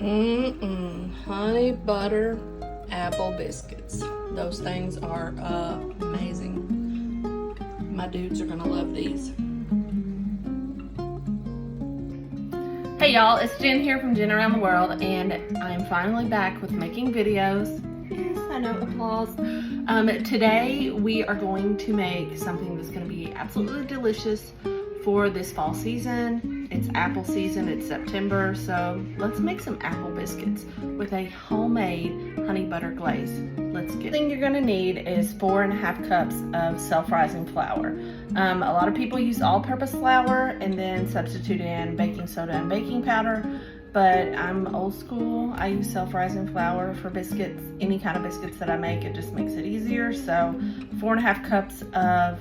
Honey butter apple biscuits. Those things are amazing. My dudes are gonna love these. Hey y'all, it's Jen here from Jen Around the World, and I'm finally back with making videos. Yes, I know, applause. Today we are going to make something that's going to be absolutely delicious for this fall season. It's apple season, it's September, so let's make some apple biscuits with a homemade honey butter glaze. Let's get it. The thing you're going to need is 4.5 cups of self-rising flour. A lot of people use all-purpose flour and then substitute in baking soda and baking powder, but I'm old school. I use self-rising flour for biscuits. Any kind of biscuits that I make, it just makes it easier. So 4.5 cups of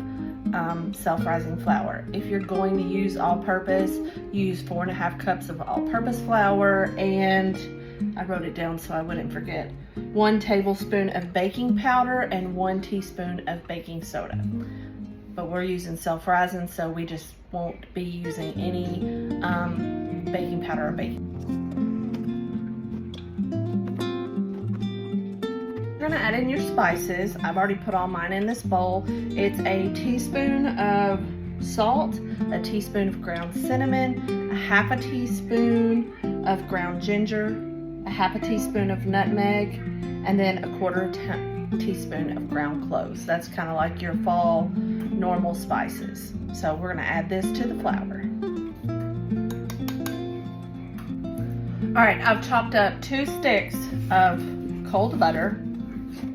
self-rising flour. If you're going to use all-purpose, use 4.5 cups of all-purpose flour, and I wrote it down so I wouldn't forget, 1 tablespoon of baking powder and 1 teaspoon of baking soda. But we're using self-rising, so we just won't be using any baking powder or baking. You're gonna add in your spices. I've already put all mine in this bowl. It's a teaspoon of salt, a teaspoon of ground cinnamon, a half a teaspoon of ground ginger, a half a teaspoon of nutmeg, and then a 1/4 teaspoon of ground cloves. That's kind of like your fall normal spices. So we're gonna add this to the flour. All right, I've chopped up 2 sticks of cold butter,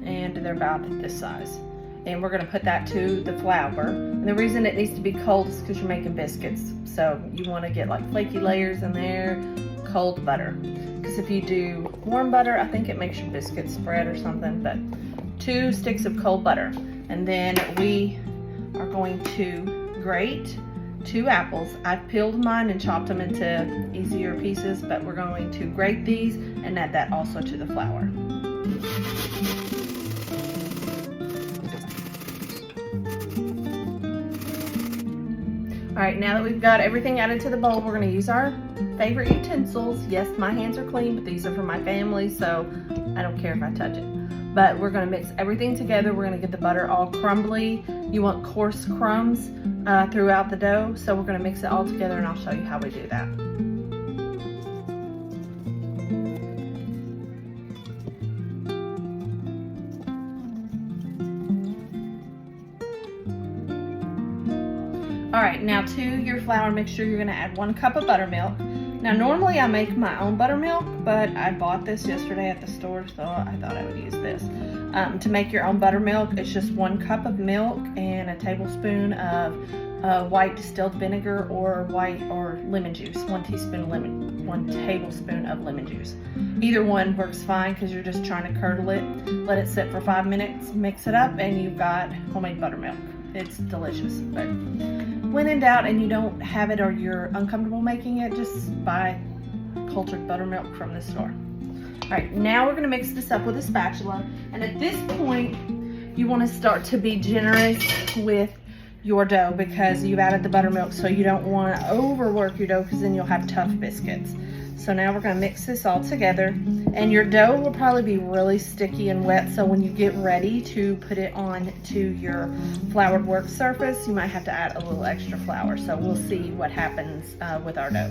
and they're about this size. And we're gonna put that to the flour. And the reason it needs to be cold is because you're making biscuits. So you wanna get like flaky layers in there, cold butter. Because if you do warm butter, I think it makes your biscuits spread or something, but 2 sticks of cold butter. And then we are going to grate 2 apples. I've peeled mine and chopped them into easier pieces, but we're going to grate these and add that also to the flour. All right, now that we've got everything added to the bowl, we're gonna use our favorite utensils. Yes, my hands are clean, but these are for my family, so I don't care if I touch it. But we're gonna mix everything together. We're gonna get the butter all crumbly. You want coarse crumbs throughout the dough, so we're gonna mix it all together, and I'll show you how we do that. All right, now to your flour mixture, you're gonna add 1 cup of buttermilk. Now normally I make my own buttermilk, but I bought this yesterday at the store, so I thought I would use this. To make your own buttermilk, it's just 1 cup of milk and a tablespoon of white distilled vinegar or lemon juice. 1 tablespoon of lemon juice. Either one works fine because you're just trying to curdle it. Let it sit for 5 minutes, mix it up, and you've got homemade buttermilk. It's delicious, but when in doubt and you don't have it or you're uncomfortable making it, just buy cultured buttermilk from the store. All right, now we're gonna mix this up with a spatula, and at this point, you wanna start to be generous with your dough because you've added the buttermilk, so you don't wanna overwork your dough because then you'll have tough biscuits. So now we're gonna mix this all together, and your dough will probably be really sticky and wet, so when you get ready to put it on to your floured work surface, you might have to add a little extra flour. So we'll see what happens with our dough.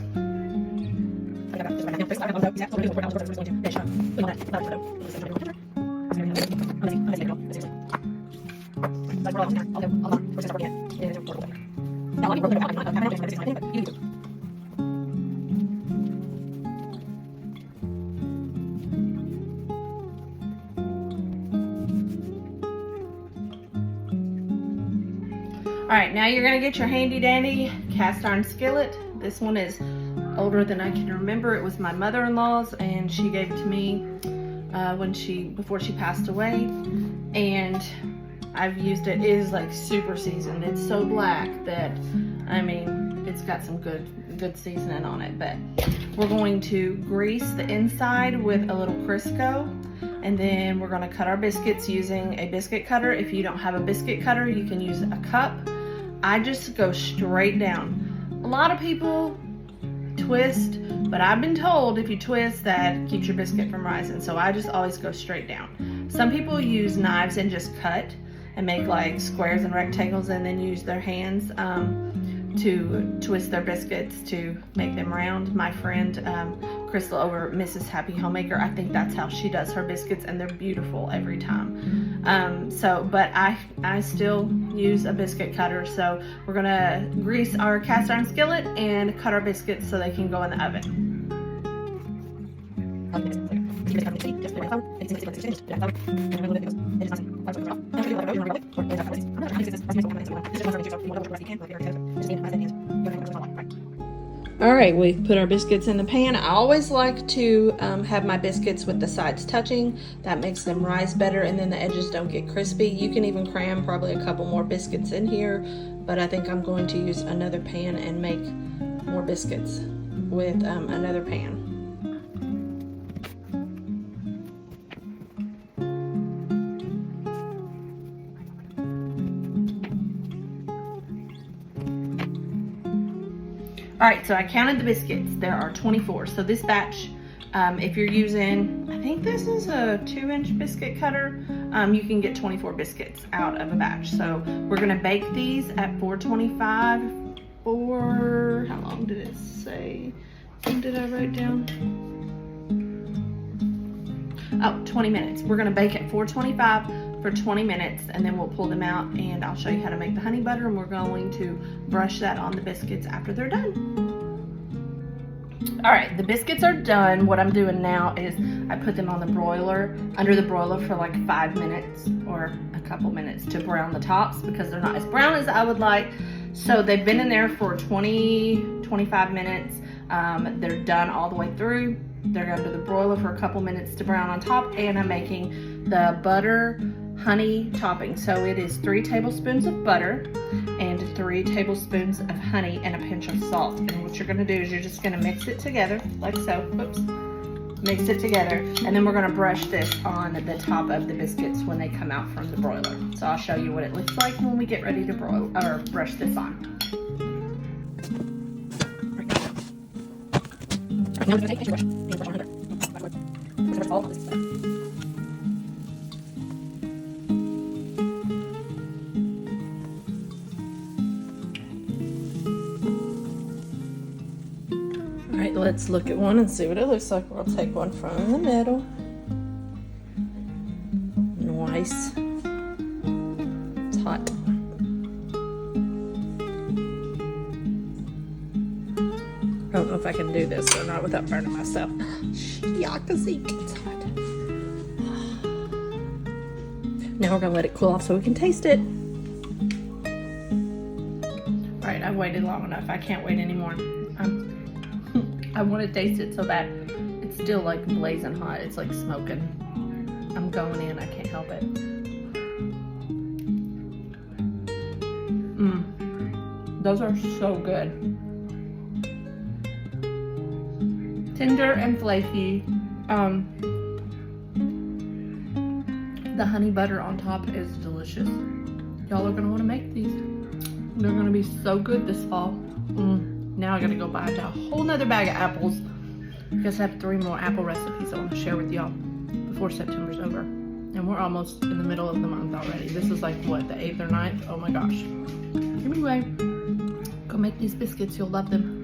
All right, now you're gonna get your handy dandy cast iron skillet. This one is older than I can remember. It was my mother-in-law's, and she gave it to me before she passed away, and I've used it. It is like super seasoned. It's so black that, I mean, it's got some good seasoning on it. But we're going to grease the inside with a little Crisco, and then we're gonna cut our biscuits using a biscuit cutter. If you don't have a biscuit cutter, you can use a cup. I just go straight down. A lot of people twist, but I've been told if you twist that keeps your biscuit from rising, so I just always go straight down. Some people use knives and just cut and make like squares and rectangles and then use their hands to twist their biscuits to make them round. My friend Crystal over Mrs. Happy Homemaker, I think that's how she does her biscuits, and they're beautiful every time. But I still use a biscuit cutter, so we're gonna grease our cast iron skillet and cut our biscuits so they can go in the oven. All right, we've put our biscuits in the pan. I always like to have my biscuits with the sides touching. That makes them rise better, and then the edges don't get crispy. You can even cram probably a couple more biscuits in here, but I think I'm going to use another pan and make more biscuits with another pan. All right, so I counted the biscuits. There are 24. So this batch, if you're using, I think this is a 2-inch biscuit cutter, you can get 24 biscuits out of a batch. So we're gonna bake these at 425 for, how long did it say? What did I write down? Oh, 20 minutes. We're gonna bake at 425 for 20 minutes, and then we'll pull them out and I'll show you how to make the honey butter, and we're going to brush that on the biscuits after they're done. All right, the biscuits are done. What I'm doing now is I put them on the broiler, under the broiler for like 5 minutes or a couple minutes to brown the tops because they're not as brown as I would like. So they've been in there for 20-25 minutes. They're done all the way through. They're under the broiler for a couple minutes to brown on top, and I'm making the butter honey topping. So it is 3 tablespoons of butter and 3 tablespoons of honey and a pinch of salt. And what you're gonna do is you're just gonna mix it together like so. Whoops. Mix it together, and then we're gonna brush this on the top of the biscuits when they come out from the broiler. So I'll show you what it looks like when we get ready to broil or brush this on. Now we're gonna take a brush and brush on her. Brush all of this stuff. Alright, let's look at one and see what it looks like. We'll take one from the middle. Nice. It's hot. I don't know if I can do this or not without burning myself. Yakasik, it's hot. Now we're gonna let it cool off so we can taste it. All right, I've waited long enough. I can't wait anymore. I want to taste it so bad. It's still like blazing hot. It's like smoking. I'm going in. I can't help it. Those are so good. Tender and flaky. The honey butter on top is delicious. Y'all are gonna want to make these. They're gonna be so good this fall. Now I gotta go buy a whole nother bag of apples. I guess I have 3 more apple recipes I want to share with y'all before September's over. And we're almost in the middle of the month already. This is like, what, the 8th or 9th? Oh my gosh. Anyway, go make these biscuits. You'll love them.